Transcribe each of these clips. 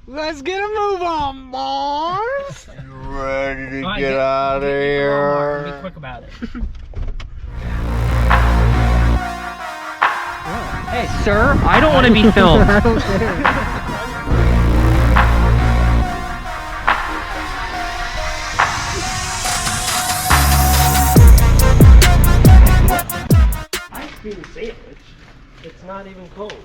Let's get a move on, boys. You ready to get out of here? Be quick about it. Hey, sir, I don't want to be filmed. I don't care. Ice cream sandwich. It's not even cold.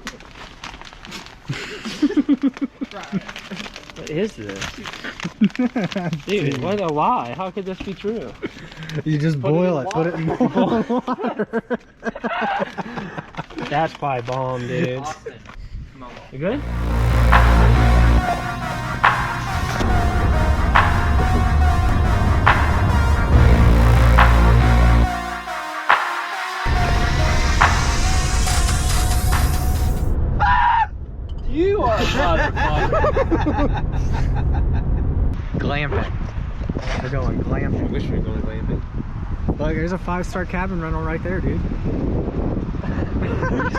What is this? Dude, what a lie. How could this be true? You just boil it. Put it in water. That's probably bomb, dude. You good? You are a motherfucker. Glamping. We're going glamping. I wish we were going glamping. Look, there's a 5-star cabin rental right there, dude.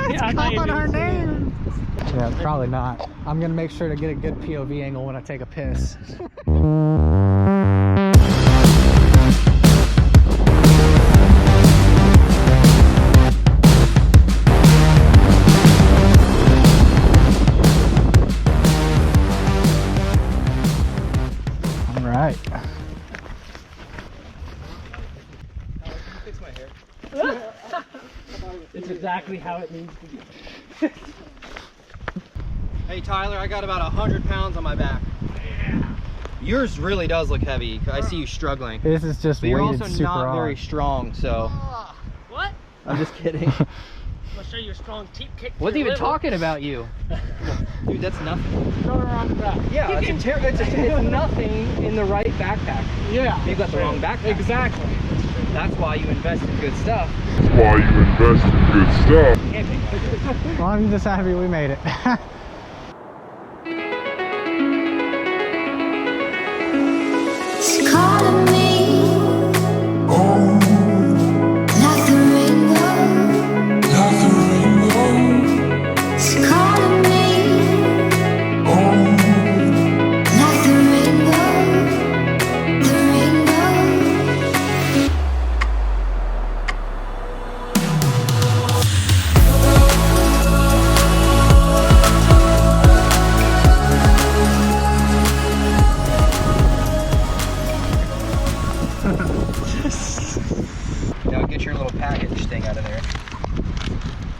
Yeah, Calling our name. Yeah, probably not. I'm gonna make sure to get a good POV angle when I take a piss. All right. Fix my hair. It's exactly how it needs to be. Hey Tyler, I got about 100 pounds on my back. Yeah. Yours really does look heavy. I see you struggling. This is just But you're weighted also super not hard. very strong, so. What? I'm just kidding. I'm gonna show you a strong teep kick. What's even talking about you? Dude, that's nothing. Throw it around the back. Yeah, it's nothing in the right backpack. Yeah. You've got the wrong backpack. Exactly. That's why you invest in good stuff. Why you invest in good stuff. Camping. Well, I'm just happy we made it. It's calling me, like the rainbow. It's calling me, like the rainbow, the rainbow. Now get your little package thing out of there.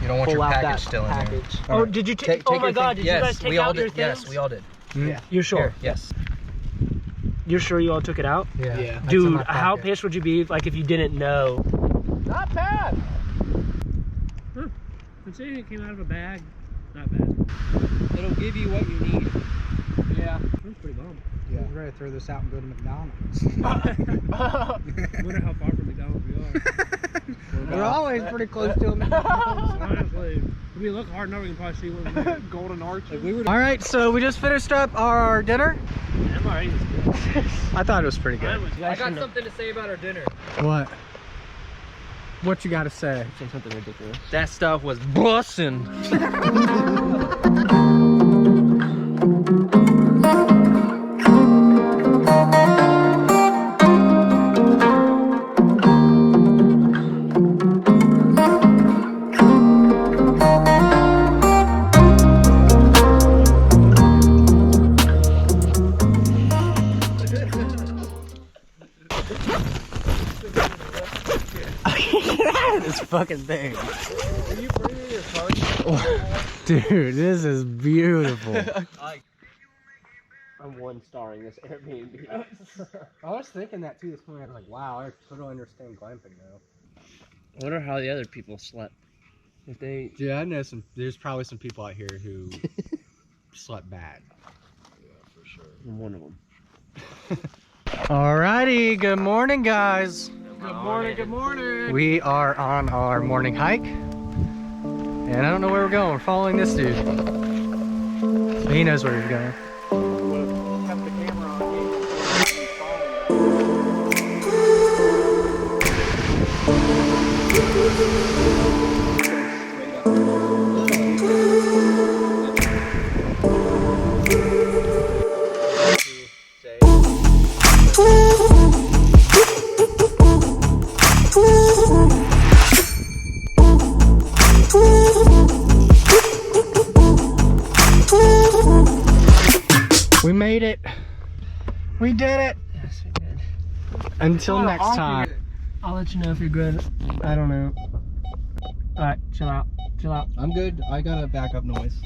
You don't want Pull your out package that still in there. package. All Oh, right. did you take? Oh my your God! thing- Did yes, you guys take we all out your did. things? Yes, we all did. Yeah. You're sure? Here, yes. You're sure you all took it out? Yeah. That's in Dude, my how pocket. pissed would you be like if you didn't know? Not bad. Considering it came out of a bag, not bad. It'll give you what you need. Yeah. That's pretty bomb. Yeah, I'm ready to throw this out and go to McDonald's. Wonder how far from McDonald's we are. We're always pretty close to them. Honestly, if we look hard enough, we can probably see one there. Golden Arch. If we were to All right, so we just finished up our dinner. MRE was good. I thought it was pretty good. I got something to say about our dinner. What? What you got to say? Say something ridiculous. That stuff was bussin'. This fucking thing. Are you bringing your car? Dude, this is beautiful. I'm one-starring this Airbnb. I was thinking that too this morning. I was like, wow, I totally understand glamping now. I wonder how the other people slept. If they... Yeah, I know there's probably some people out here who slept bad. I'm one of them. Alrighty, good morning, guys. Good morning, good morning. We are on our morning hike, and I don't know where we're going. We're following this dude. He knows where he's going. Kept the camera on. made it. We did it. Yes, we did. Until next time. I'll let you know if you're good. I don't know. Alright, chill out. Chill out. I'm good. I got a backup noise.